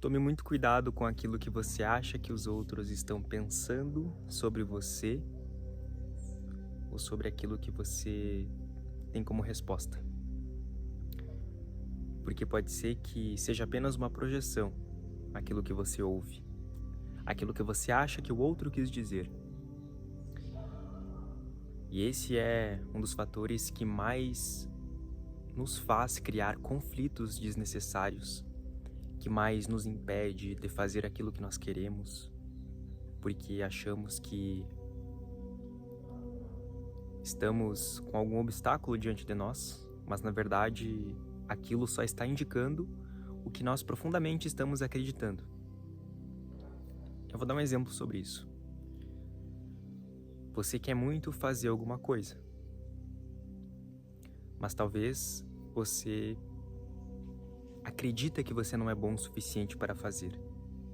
Tome muito cuidado com aquilo que você acha que os outros estão pensando sobre você ou sobre aquilo que você tem como resposta. Porque pode ser que seja apenas uma projeção, aquilo que você ouve, aquilo que você acha que o outro quis dizer. E esse é um dos fatores que mais nos faz criar conflitos desnecessários, que mais nos impede de fazer aquilo que nós queremos, porque achamos que estamos com algum obstáculo diante de nós, mas na verdade aquilo só está indicando o que nós profundamente estamos acreditando. Eu vou dar um exemplo sobre isso. Você quer muito fazer alguma coisa, mas talvez você acredita que você não é bom o suficiente para fazer,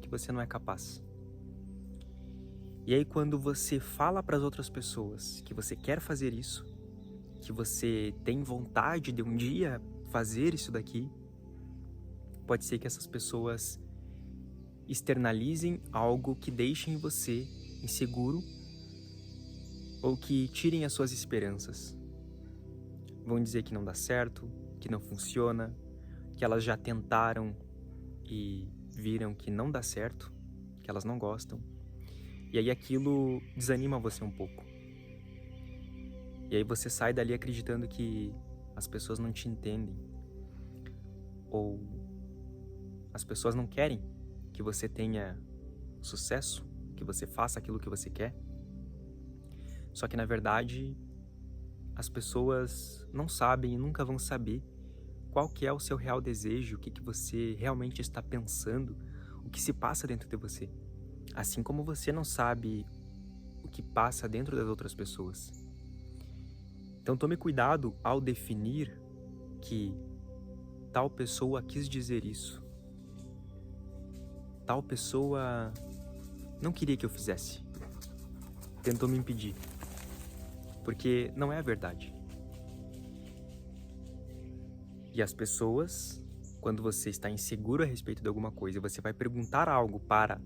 que você não é capaz. E aí quando você fala para as outras pessoas que você quer fazer isso, que você tem vontade de um dia fazer isso daqui, pode ser que essas pessoas externalizem algo que deixem você inseguro ou que tirem as suas esperanças. Vão dizer que não dá certo, que não funciona, que elas já tentaram e viram que não dá certo, que elas não gostam. E aí aquilo desanima você um pouco. E aí você sai dali acreditando que as pessoas não te entendem. Ou as pessoas não querem que você tenha sucesso, que você faça aquilo que você quer. Só que na verdade, as pessoas não sabem e nunca vão saber qual que é o seu real desejo, o que você realmente está pensando, o que se passa dentro de você. Assim como você não sabe o que passa dentro das outras pessoas. Então tome cuidado ao definir que tal pessoa quis dizer isso. Tal pessoa não queria que eu fizesse. Tentou me impedir. Porque não é a verdade. E as pessoas, quando você está inseguro a respeito de alguma coisa, você vai perguntar algo para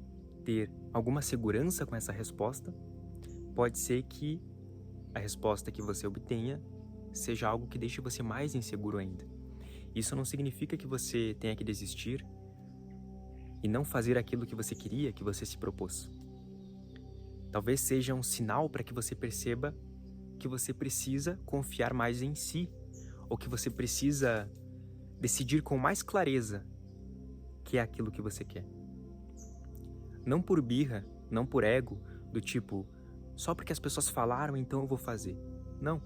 ter alguma segurança com essa resposta, pode ser que a resposta que você obtenha seja algo que deixe você mais inseguro ainda. Isso não significa que você tenha que desistir e não fazer aquilo que você queria, que você se propôs. Talvez seja um sinal para que você perceba que você precisa confiar mais em si, ou que você precisa decidir com mais clareza que é aquilo que você quer. Não por birra, não por ego, do tipo, só porque as pessoas falaram, então eu vou fazer. Não.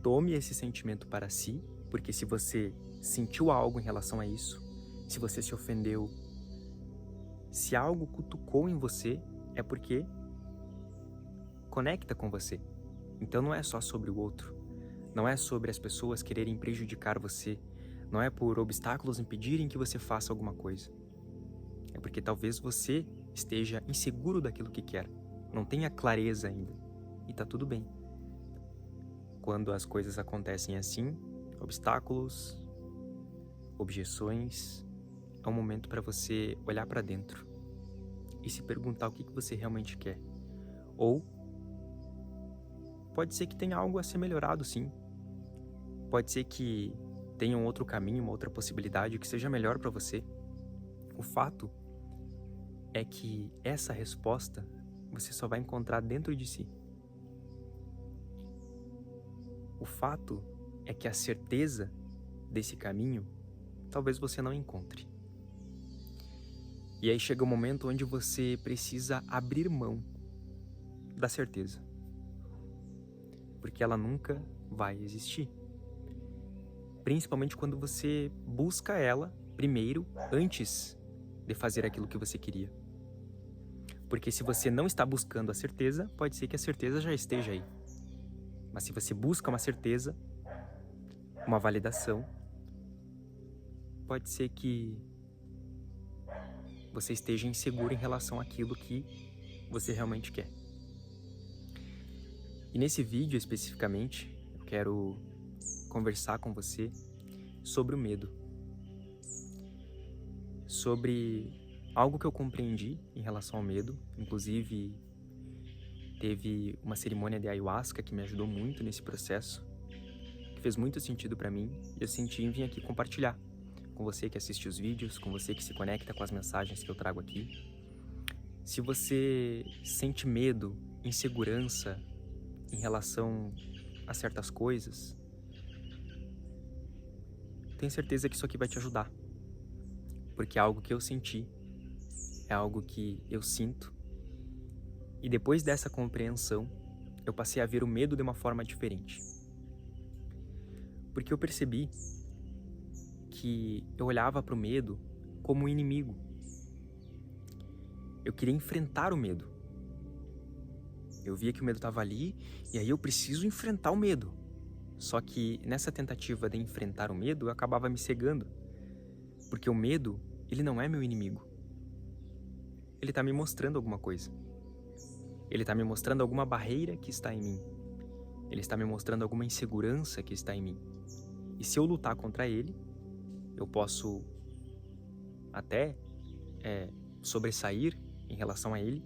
Tome esse sentimento para si, porque se você sentiu algo em relação a isso, se você se ofendeu, se algo cutucou em você, é porque conecta com você. Então não é só sobre o outro, não é sobre as pessoas quererem prejudicar você, não é por obstáculos impedirem que você faça alguma coisa. É porque talvez você esteja inseguro daquilo que quer, não tenha clareza ainda, e tá tudo bem. Quando as coisas acontecem assim, obstáculos, objeções, é um momento para você olhar para dentro e se perguntar o que você realmente quer. Ou pode ser que tenha algo a ser melhorado, sim. Pode ser que tenha um outro caminho, uma outra possibilidade que seja melhor para você. O fato é que essa resposta você só vai encontrar dentro de si. O fato é que a certeza desse caminho talvez você não encontre. E aí chega o momento onde você precisa abrir mão da certeza. Porque ela nunca vai existir. Principalmente quando você busca ela primeiro, antes de fazer aquilo que você queria. Porque se você não está buscando a certeza, pode ser que a certeza já esteja aí. Mas se você busca uma certeza, uma validação, pode ser que você esteja inseguro em relação àquilo que você realmente quer. E nesse vídeo especificamente, eu quero conversar com você sobre o medo. sobre algo que eu compreendi em relação ao medo. Inclusive, teve uma cerimônia de ayahuasca que me ajudou muito nesse processo, que fez muito sentido pra mim, e eu senti em vir aqui compartilhar com você que assiste os vídeos, com você que se conecta com as mensagens que eu trago aqui. Se você sente medo, insegurança em relação a certas coisas, tenho certeza que isso aqui vai te ajudar, porque é algo que eu senti, é algo que eu sinto, e depois dessa compreensão, eu passei a ver o medo de uma forma diferente. Porque eu percebi que eu olhava para o medo como um inimigo. Eu queria enfrentar o medo. Eu via que o medo estava ali, e aí eu preciso enfrentar o medo. Só que nessa tentativa de enfrentar o medo, eu acabava me cegando. Porque o medo, ele não é meu inimigo. Ele está me mostrando alguma coisa. Ele está me mostrando alguma barreira que está em mim. Ele está me mostrando alguma insegurança que está em mim. E se eu lutar contra ele, eu posso até sobressair em relação a ele,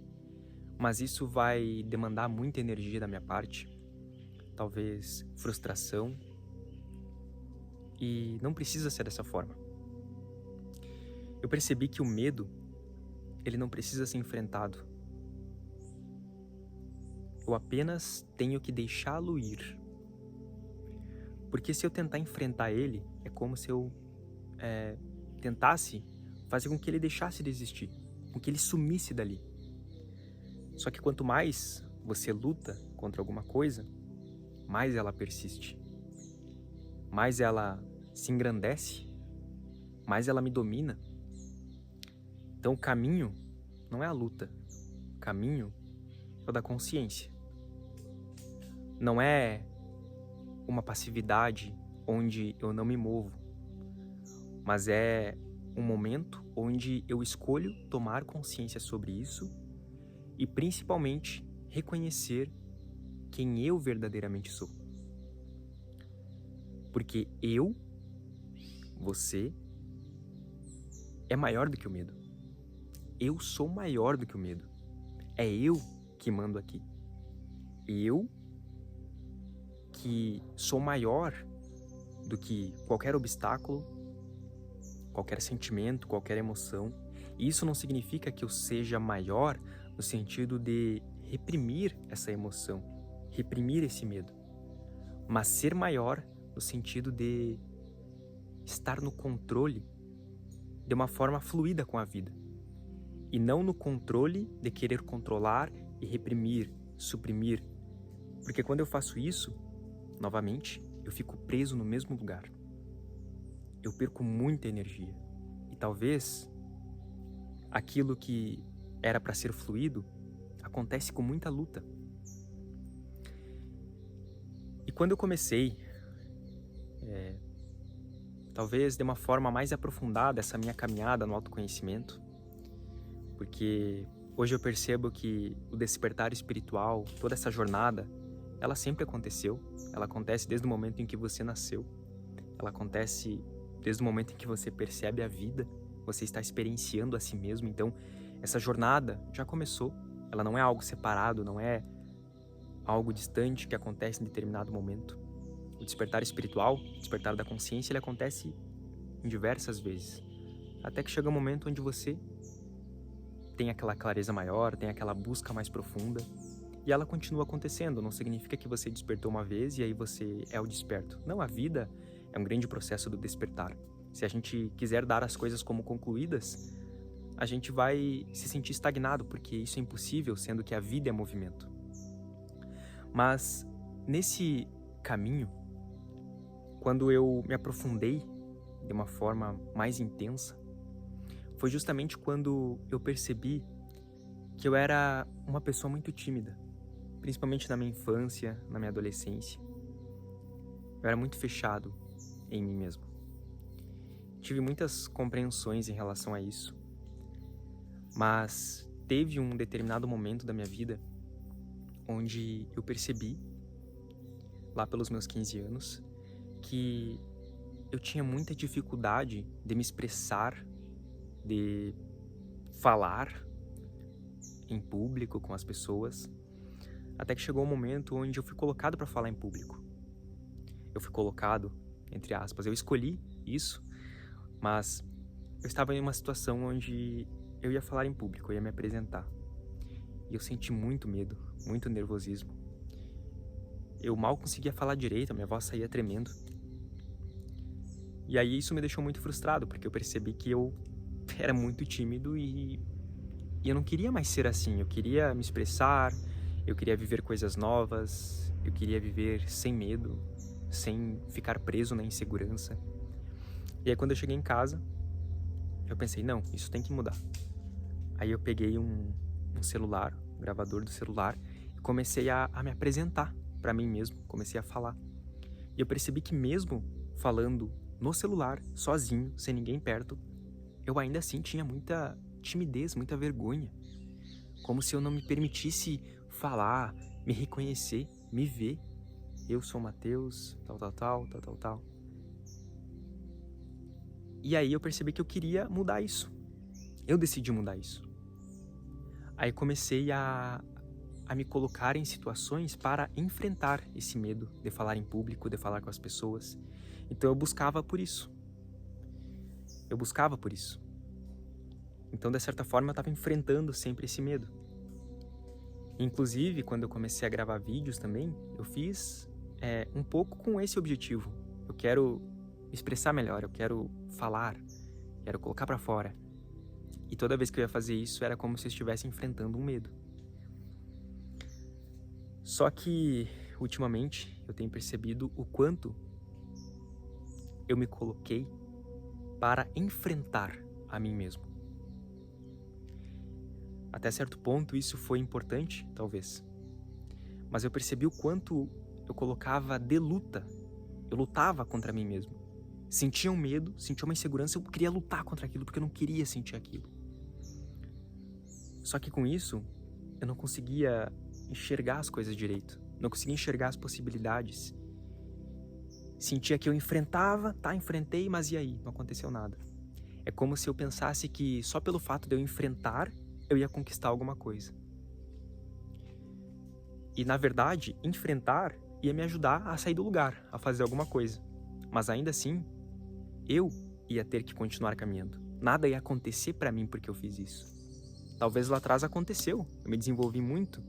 mas isso vai demandar muita energia da minha parte, talvez frustração, e não precisa ser dessa forma. Eu percebi que o medo, ele não precisa ser enfrentado. Eu apenas tenho que deixá-lo ir. Porque se eu tentar enfrentar ele, é como se eu tentasse fazer com que ele deixasse de existir, com que ele sumisse dali. Só que quanto mais você luta contra alguma coisa, mais ela persiste, mais ela se engrandece, mais ela me domina. Então o caminho não é a luta, o caminho é o da consciência. Não é uma passividade onde eu não me movo, mas é um momento onde eu escolho tomar consciência sobre isso e principalmente reconhecer quem eu verdadeiramente sou. Porque você, é maior do que o medo. Eu sou maior do que o medo. É eu que mando aqui. Eu que sou maior do que qualquer obstáculo, qualquer sentimento, qualquer emoção. E isso não significa que eu seja maior no sentido de reprimir essa emoção, reprimir esse medo, mas ser maior no sentido de estar no controle de uma forma fluida com a vida, e não no controle de querer controlar e reprimir, suprimir, porque quando eu faço isso, novamente, eu fico preso no mesmo lugar. Eu perco muita energia. E talvez aquilo que era para ser fluido acontece com muita luta. E quando eu comecei, talvez de uma forma mais aprofundada, essa minha caminhada no autoconhecimento, porque hoje eu percebo que o despertar espiritual, toda essa jornada, ela sempre aconteceu. Ela acontece desde o momento em que você nasceu. Ela acontece desde o momento em que você percebe a vida, você está experienciando a si mesmo. Então, essa jornada já começou. Ela não é algo separado, não é algo distante que acontece em determinado momento. O despertar espiritual, o despertar da consciência, ele acontece em diversas vezes. Até que chega um momento onde você tem aquela clareza maior, tem aquela busca mais profunda. E ela continua acontecendo, não significa que você despertou uma vez e aí você é o desperto. Não, a vida é um grande processo do despertar. Se a gente quiser dar as coisas como concluídas, a gente vai se sentir estagnado, porque isso é impossível, sendo que a vida é movimento. Mas nesse caminho, quando eu me aprofundei de uma forma mais intensa, foi justamente quando eu percebi que eu era uma pessoa muito tímida. Principalmente na minha infância, na minha adolescência. Eu era muito fechado em mim mesmo. Tive muitas compreensões em relação a isso, mas teve um determinado momento da minha vida onde eu percebi, lá pelos meus 15 anos, que eu tinha muita dificuldade de me expressar de falar em público com as pessoas, até que chegou um momento onde eu fui colocado para falar em público. Eu fui colocado, entre aspas, eu escolhi isso, mas eu estava em uma situação onde eu ia falar em público, eu ia me apresentar. E eu senti muito medo, muito nervosismo. Eu mal conseguia falar direito, a minha voz saía tremendo. E aí isso me deixou muito frustrado, porque eu percebi que eu era muito tímido e eu não queria mais ser assim. Eu queria me expressar, eu queria viver coisas novas, eu queria viver sem medo, sem ficar preso na insegurança. E aí quando eu cheguei em casa, eu pensei, não, isso tem que mudar. Aí eu peguei um celular, um gravador do celular, e comecei a me apresentar para mim mesmo, comecei a falar. E eu percebi que mesmo falando no celular, sozinho, sem ninguém perto, eu ainda assim tinha muita timidez, muita vergonha. Como se eu não me permitisse falar, me reconhecer, me ver. Eu sou o Matheus, tal. E aí eu percebi que eu queria mudar isso. Eu decidi mudar isso. Aí comecei a me colocar em situações para enfrentar esse medo de falar em público, de falar com as pessoas. Então eu buscava por isso. Então, de certa forma, eu estava enfrentando sempre esse medo. Inclusive, quando eu comecei a gravar vídeos também, eu fiz um pouco com esse objetivo. Eu quero me expressar melhor, eu quero falar, quero colocar para fora. E toda vez que eu ia fazer isso, era como se eu estivesse enfrentando um medo. Só que, ultimamente, eu tenho percebido o quanto eu me coloquei para enfrentar a mim mesmo. Até certo ponto isso foi importante, talvez. Mas eu percebi o quanto eu colocava de luta. Eu lutava contra mim mesmo. Sentia um medo, sentia uma insegurança, eu queria lutar contra aquilo porque eu não queria sentir aquilo. Só que com isso, eu não conseguia enxergar as coisas direito. Não conseguia enxergar as possibilidades. Sentia que eu enfrentava, enfrentei, mas e aí? Não aconteceu nada. É como se eu pensasse que só pelo fato de eu enfrentar, eu ia conquistar alguma coisa. E na verdade, enfrentar ia me ajudar a sair do lugar, a fazer alguma coisa. Mas ainda assim, eu ia ter que continuar caminhando. Nada ia acontecer pra mim porque eu fiz isso. Talvez lá atrás aconteceu, eu me desenvolvi muito.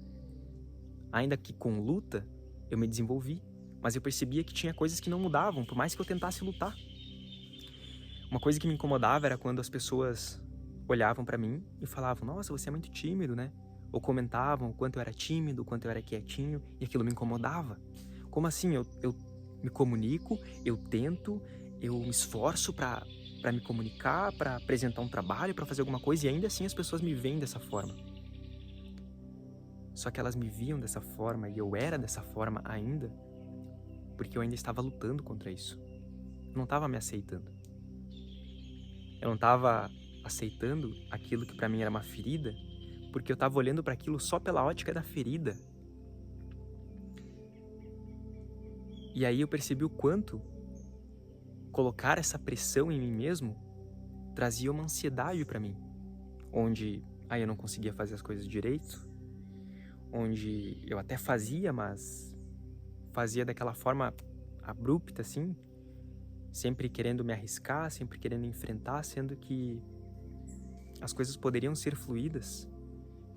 Ainda que com luta, eu me desenvolvi. Mas eu percebia que tinha coisas que não mudavam, por mais que eu tentasse lutar. Uma coisa que me incomodava era quando as pessoas olhavam pra mim e falavam, nossa, você é muito tímido, né? Ou comentavam o quanto eu era tímido, o quanto eu era quietinho, e aquilo me incomodava. Como assim? Eu me comunico, eu tento, eu me esforço pra me comunicar, pra apresentar um trabalho, pra fazer alguma coisa, e ainda assim as pessoas me veem dessa forma. Só que elas me viam dessa forma, e eu era dessa forma ainda, porque eu ainda estava lutando contra isso. Eu não estava me aceitando. Eu não estava aceitando aquilo que pra mim era uma ferida, porque eu estava olhando para aquilo só pela ótica da ferida. E aí eu percebi o quanto colocar essa pressão em mim mesmo trazia uma ansiedade para mim, onde eu não conseguia fazer as coisas direito, onde eu até fazia, mas fazia daquela forma abrupta assim, sempre querendo me arriscar, sempre querendo enfrentar, sendo que as coisas poderiam ser fluídas,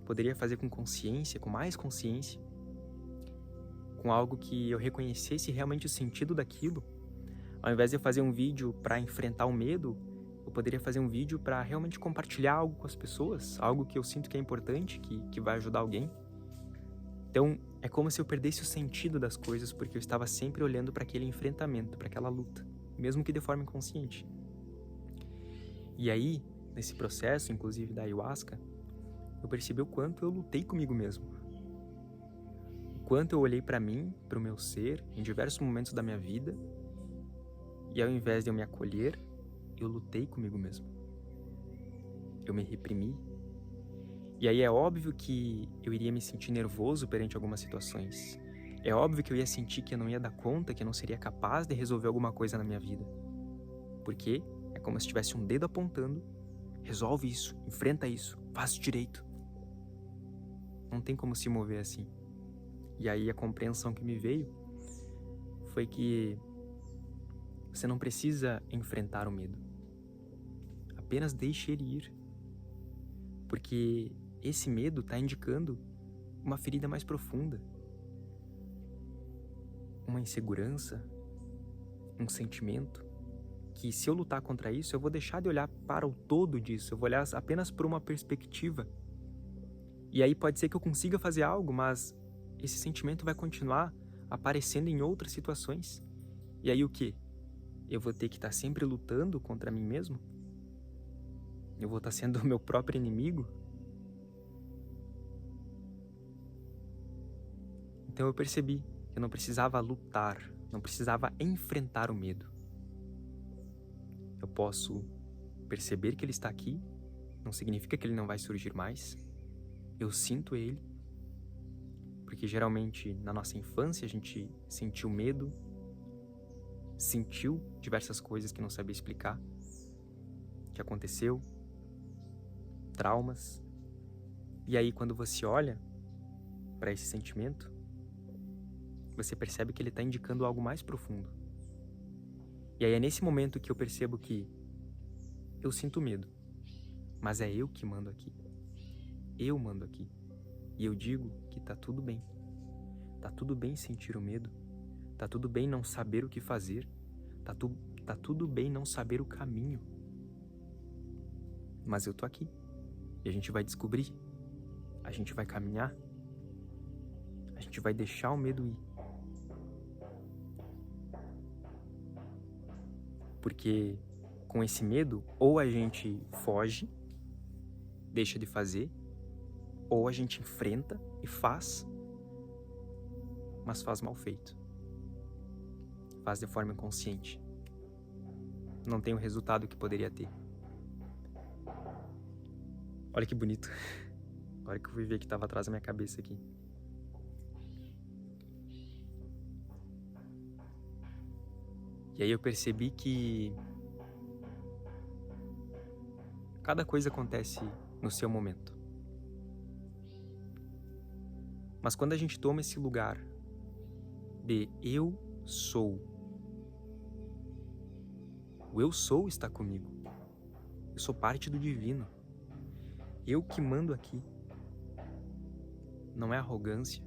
poderia fazer com consciência, com mais consciência, com algo que eu reconhecesse realmente o sentido daquilo. Ao invés de eu fazer um vídeo para enfrentar o medo, eu poderia fazer um vídeo para realmente compartilhar algo com as pessoas, algo que eu sinto que é importante, que vai ajudar alguém. Então, é como se eu perdesse o sentido das coisas, porque eu estava sempre olhando para aquele enfrentamento, para aquela luta, mesmo que de forma inconsciente. E aí, nesse processo, inclusive da ayahuasca, eu percebi o quanto eu lutei comigo mesmo. O quanto eu olhei para mim, para o meu ser, em diversos momentos da minha vida, e ao invés de eu me acolher, eu lutei comigo mesmo. Eu me reprimi. E aí é óbvio que eu iria me sentir nervoso perante algumas situações. É óbvio que eu ia sentir que eu não ia dar conta, que eu não seria capaz de resolver alguma coisa na minha vida. Porque é como se tivesse um dedo apontando resolve isso, enfrenta isso, faz direito. Não tem como se mover assim. E aí a compreensão que me veio foi que você não precisa enfrentar o medo. Apenas deixe ele ir. Porque esse medo está indicando uma ferida mais profunda. Uma insegurança, um sentimento, que se eu lutar contra isso, eu vou deixar de olhar para o todo disso, eu vou olhar apenas por uma perspectiva. E aí pode ser que eu consiga fazer algo, mas esse sentimento vai continuar aparecendo em outras situações. E aí o quê? Eu vou ter que estar sempre lutando contra mim mesmo? Eu vou estar sendo o meu próprio inimigo? Então eu percebi que eu não precisava lutar, não precisava enfrentar o medo. Eu posso perceber que ele está aqui, não significa que ele não vai surgir mais. Eu sinto ele, porque geralmente na nossa infância a gente sentiu medo, sentiu diversas coisas que não sabia explicar, que aconteceu, traumas. E aí quando você olha para esse sentimento, você percebe que ele está indicando algo mais profundo. E aí é nesse momento que eu percebo que eu sinto medo, mas é eu que mando aqui. Eu mando aqui. E eu digo que tá tudo bem. Tá tudo bem sentir o medo. Tá tudo bem não saber o que fazer. Tá tudo bem não saber o caminho. Mas eu tô aqui. E a gente vai descobrir. A gente vai caminhar. A gente vai deixar o medo ir. Porque com esse medo, ou a gente foge, deixa de fazer, ou a gente enfrenta e faz, mas faz mal feito. Faz de forma inconsciente. Não tem o resultado que poderia ter. Olha que bonito. Agora que eu fui ver que estava atrás da minha cabeça aqui. E aí eu percebi que cada coisa acontece no seu momento. Mas quando a gente toma esse lugar de eu sou, o eu sou está comigo. Eu sou parte do divino. Eu que mando aqui. Não é arrogância.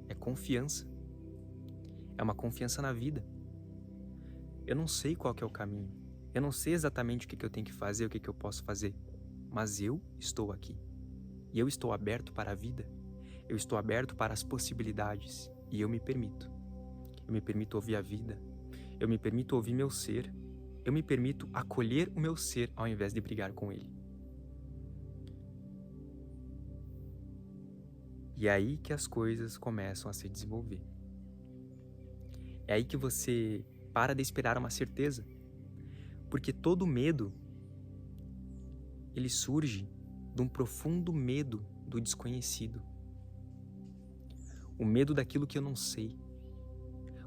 É confiança. É uma confiança na vida. Eu não sei qual que é o caminho. Eu não sei exatamente o que eu tenho que fazer, o que eu posso fazer. Mas eu estou aqui. E eu estou aberto para a vida. Eu estou aberto para as possibilidades. E eu me permito. Eu me permito ouvir a vida. Eu me permito ouvir meu ser. Eu me permito acolher o meu ser ao invés de brigar com ele. E é aí que as coisas começam a se desenvolver. É aí que você para de esperar uma certeza. Porque todo medo, ele surge de um profundo medo do desconhecido. O medo daquilo que eu não sei.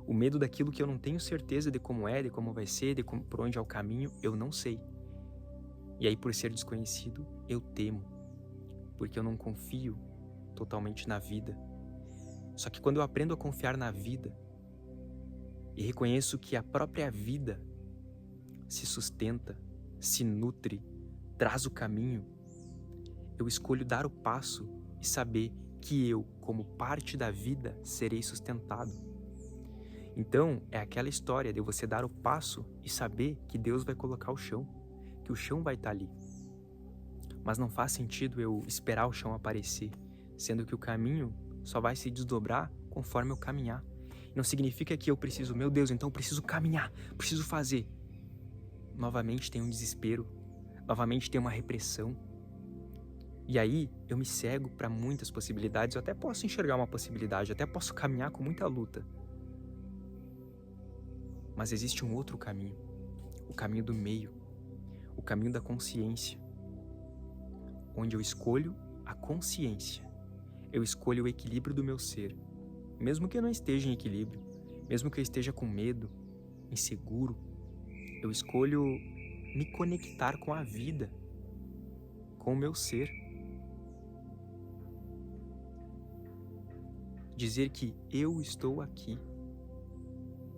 O medo daquilo que eu não tenho certeza de como é, de como vai ser, por onde é o caminho, eu não sei. E aí, por ser desconhecido, eu temo. Porque eu não confio totalmente na vida. Só que quando eu aprendo a confiar na vida e reconheço que a própria vida se sustenta, se nutre, traz o caminho, eu escolho dar o passo e saber que eu, como parte da vida, serei sustentado. Então, é aquela história de você dar o passo e saber que Deus vai colocar o chão, que o chão vai estar ali. Mas não faz sentido eu esperar o chão aparecer, sendo que o caminho só vai se desdobrar conforme eu caminhar. Não significa que eu preciso, meu Deus, então eu preciso caminhar, preciso fazer. Novamente tem um desespero, novamente tem uma repressão. E aí eu me cego para muitas possibilidades, eu até posso enxergar uma possibilidade, eu até posso caminhar com muita luta. Mas existe um outro caminho, o caminho do meio, o caminho da consciência, onde eu escolho a consciência, eu escolho o equilíbrio do meu ser, mesmo que eu não esteja em equilíbrio, mesmo que eu esteja com medo, inseguro, eu escolho me conectar com a vida, com o meu ser. Dizer que eu estou aqui,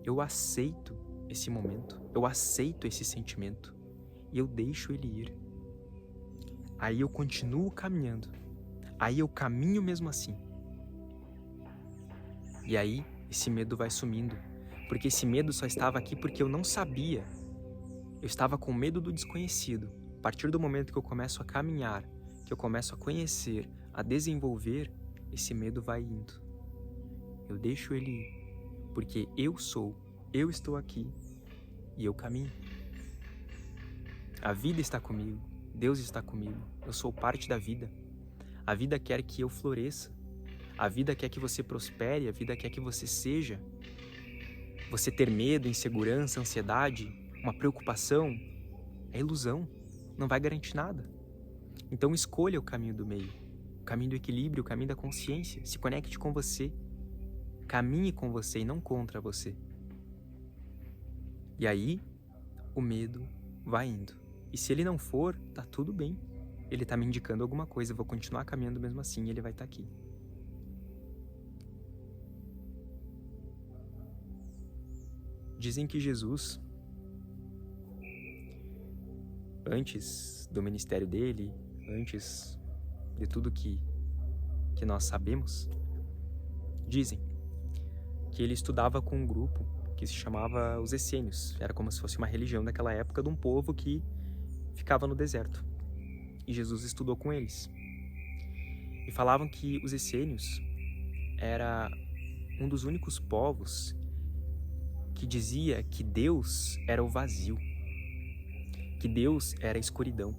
eu aceito esse momento, eu aceito esse sentimento e eu deixo ele ir. Aí eu continuo caminhando, aí eu caminho mesmo assim. E aí esse medo vai sumindo, porque esse medo só estava aqui porque eu não sabia. Eu estava com medo do desconhecido. A partir do momento que eu começo a caminhar, que eu começo a conhecer, a desenvolver, esse medo vai indo. Eu deixo ele ir, porque eu estou aqui e eu caminho. A vida está comigo, Deus está comigo, eu sou parte da vida. A vida quer que eu floresça, a vida quer que você prospere, a vida quer que você seja. Você ter medo, insegurança, ansiedade, uma preocupação, é ilusão, não vai garantir nada. Então escolha o caminho do meio, o caminho do equilíbrio, o caminho da consciência, se conecte com você. Caminhe com você e não contra você. E aí, o medo vai indo. E se ele não for, tá tudo bem. Ele tá me indicando alguma coisa, eu vou continuar caminhando mesmo assim e ele vai estar aqui. Dizem que Jesus, antes do ministério dele, antes de tudo que nós sabemos, dizem que ele estudava com um grupo que se chamava os essênios. Era como se fosse uma religião daquela época de um povo que ficava no deserto. E Jesus estudou com eles. E falavam que os essênios era um dos únicos povos que dizia que Deus era o vazio, que Deus era a escuridão.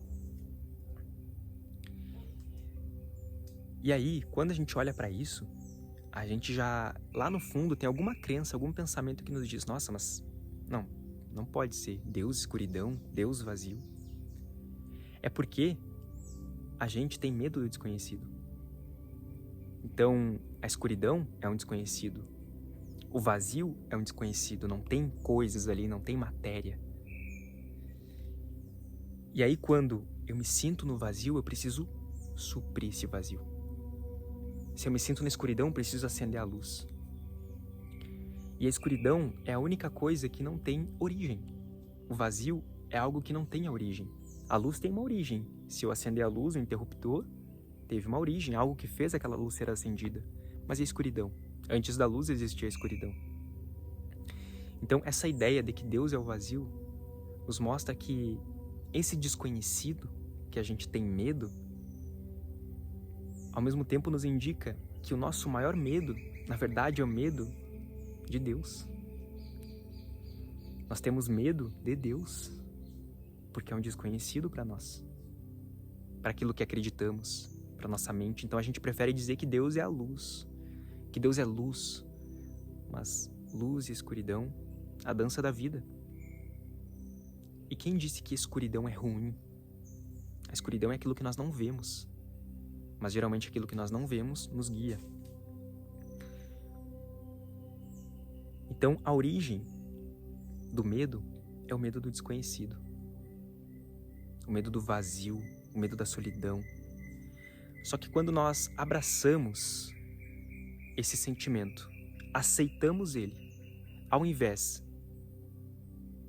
E aí, quando a gente olha para isso, a gente já, lá no fundo, tem alguma crença, algum pensamento que nos diz, nossa, mas não pode ser Deus escuridão, Deus vazio. É porque a gente tem medo do desconhecido. Então, a escuridão é um desconhecido. O vazio é um desconhecido, não tem coisas ali, não tem matéria. E aí, quando eu me sinto no vazio, eu preciso suprir esse vazio. Se eu me sinto na escuridão, preciso acender a luz. E a escuridão é a única coisa que não tem origem. O vazio é algo que não tem a origem. A luz tem uma origem. Se eu acender a luz, o interruptor teve uma origem, algo que fez aquela luz ser acendida. Mas e a escuridão? Antes da luz existia a escuridão. Então, essa ideia de que Deus é o vazio nos mostra que esse desconhecido que a gente tem medo, ao mesmo tempo nos indica que o nosso maior medo, na verdade, é o medo de Deus. Nós temos medo de Deus, porque é um desconhecido para nós, para aquilo que acreditamos, para nossa mente. Então a gente prefere dizer que Deus é a luz, que Deus é luz, mas luz e escuridão, a dança da vida. E quem disse que escuridão é ruim? A escuridão é aquilo que nós não vemos. Mas geralmente aquilo que nós não vemos nos guia. Então a origem do medo é o medo do desconhecido. O medo do vazio, o medo da solidão. Só que quando nós abraçamos esse sentimento, aceitamos ele, ao invés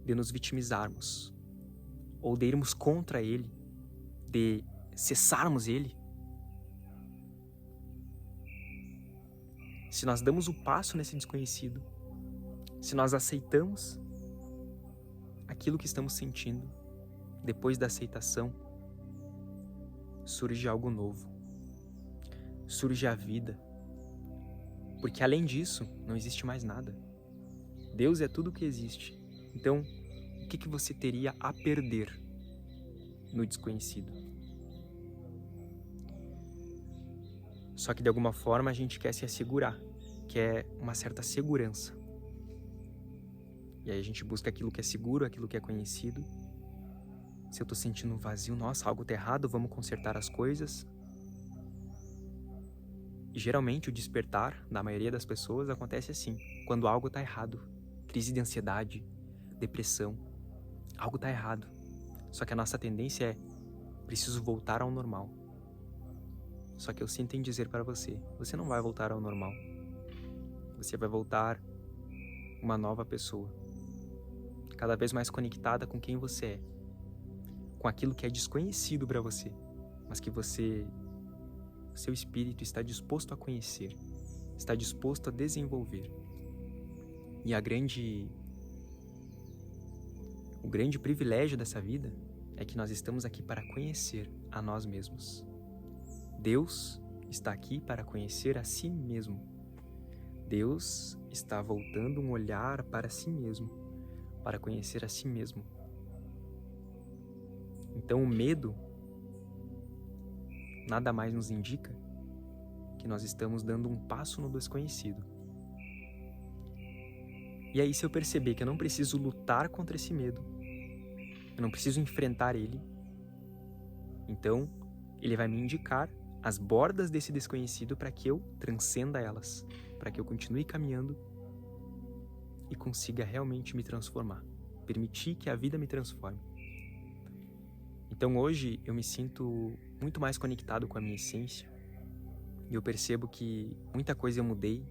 de nos vitimizarmos, ou de irmos contra ele, de cessarmos ele, se nós damos o passo nesse desconhecido, se nós aceitamos aquilo que estamos sentindo, depois da aceitação, surge algo novo. Surge a vida. Porque além disso, não existe mais nada. Deus é tudo o que existe. Então, o que você teria a perder no desconhecido? Só que de alguma forma a gente quer se assegurar, quer uma certa segurança. E aí a gente busca aquilo que é seguro, aquilo que é conhecido. Se eu tô sentindo um vazio, nossa, algo tá errado, vamos consertar as coisas. E geralmente o despertar da maioria das pessoas acontece assim, quando algo tá errado. Crise de ansiedade, depressão, algo tá errado. Só que a nossa tendência é: preciso voltar ao normal. Só que eu sinto em dizer para você, você não vai voltar ao normal. Você vai voltar uma nova pessoa, cada vez mais conectada com quem você é, com aquilo que é desconhecido para você, mas que seu espírito está disposto a conhecer, está disposto a desenvolver. E o grande privilégio dessa vida é que nós estamos aqui para conhecer a nós mesmos. Deus está aqui para conhecer a si mesmo. Deus está voltando um olhar para si mesmo, para conhecer a si mesmo. Então o medo nada mais nos indica que nós estamos dando um passo no desconhecido. E aí, se eu perceber que eu não preciso lutar contra esse medo, eu não preciso enfrentar ele, então ele vai me indicar as bordas desse desconhecido para que eu transcenda elas, para que eu continue caminhando e consiga realmente me transformar, permitir que a vida me transforme. Então hoje eu me sinto muito mais conectado com a minha essência e eu percebo que muita coisa eu mudei,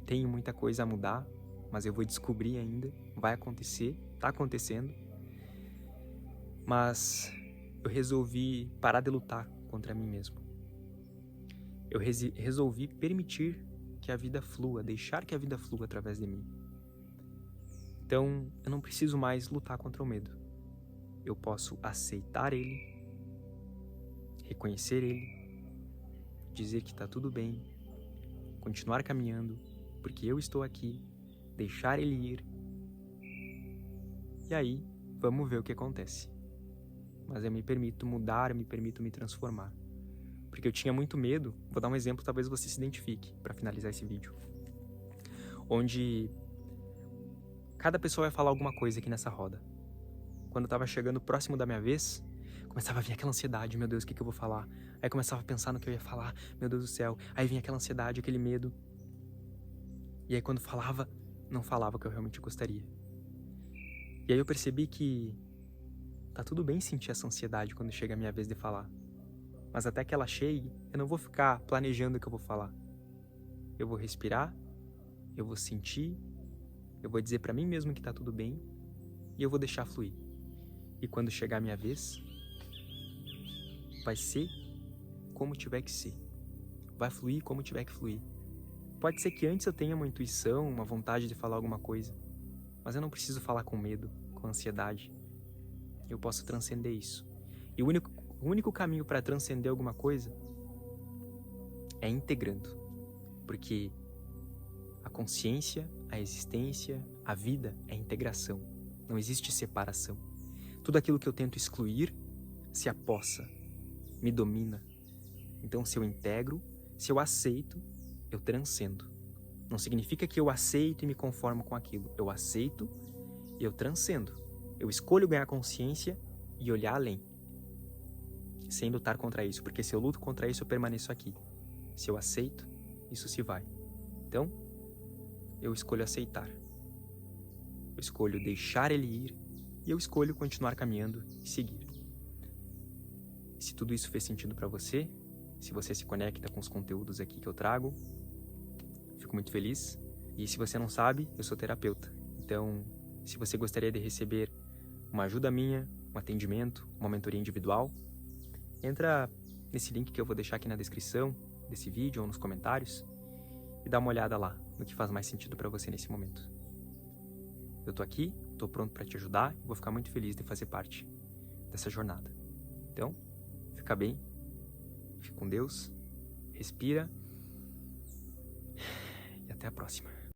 tenho muita coisa a mudar, mas eu vou descobrir ainda, vai acontecer, está acontecendo. Mas eu resolvi parar de lutar contra mim mesmo. Eu resolvi permitir que a vida flua, deixar que a vida flua através de mim. Então, eu não preciso mais lutar contra o medo. Eu posso aceitar ele, reconhecer ele, dizer que está tudo bem, continuar caminhando, porque eu estou aqui, deixar ele ir. E aí, vamos ver o que acontece. Mas eu me permito mudar, eu me permito me transformar. Porque eu tinha muito medo, vou dar um exemplo, talvez você se identifique para finalizar esse vídeo. Onde cada pessoa vai falar alguma coisa aqui nessa roda. Quando eu tava chegando próximo da minha vez, começava a vir aquela ansiedade, meu Deus, o que eu vou falar? Aí começava a pensar no que eu ia falar, meu Deus do céu. Aí vinha aquela ansiedade, aquele medo. E aí quando falava, não falava o que eu realmente gostaria. E aí eu percebi que tá tudo bem sentir essa ansiedade quando chega a minha vez de falar. Mas até que ela chegue, eu não vou ficar planejando o que eu vou falar. Eu vou respirar, eu vou sentir, eu vou dizer pra mim mesmo que tá tudo bem e eu vou deixar fluir. E quando chegar a minha vez, vai ser como tiver que ser. Vai fluir como tiver que fluir. Pode ser que antes eu tenha uma intuição, uma vontade de falar alguma coisa, mas eu não preciso falar com medo, com ansiedade. Eu posso transcender isso. E o único caminho para transcender alguma coisa é integrando. Porque a consciência, a existência, a vida é integração. Não existe separação. Tudo aquilo que eu tento excluir se apossa, me domina. Então, se eu integro, se eu aceito, eu transcendo. Não significa que eu aceito e me conformo com aquilo. Eu aceito e eu transcendo. Eu escolho ganhar consciência e olhar além, sem lutar contra isso, porque se eu luto contra isso, eu permaneço aqui. Se eu aceito, isso se vai. Então, eu escolho aceitar. Eu escolho deixar ele ir e eu escolho continuar caminhando e seguir. Se tudo isso fez sentido para você, se você se conecta com os conteúdos aqui que eu trago, fico muito feliz. E se você não sabe, eu sou terapeuta. Então, se você gostaria de receber uma ajuda minha, um atendimento, uma mentoria individual, entra nesse link que eu vou deixar aqui na descrição desse vídeo ou nos comentários e dá uma olhada lá no que faz mais sentido para você nesse momento. Eu tô aqui, tô pronto para te ajudar e vou ficar muito feliz de fazer parte dessa jornada. Então, fica bem, fica com Deus, respira e até a próxima.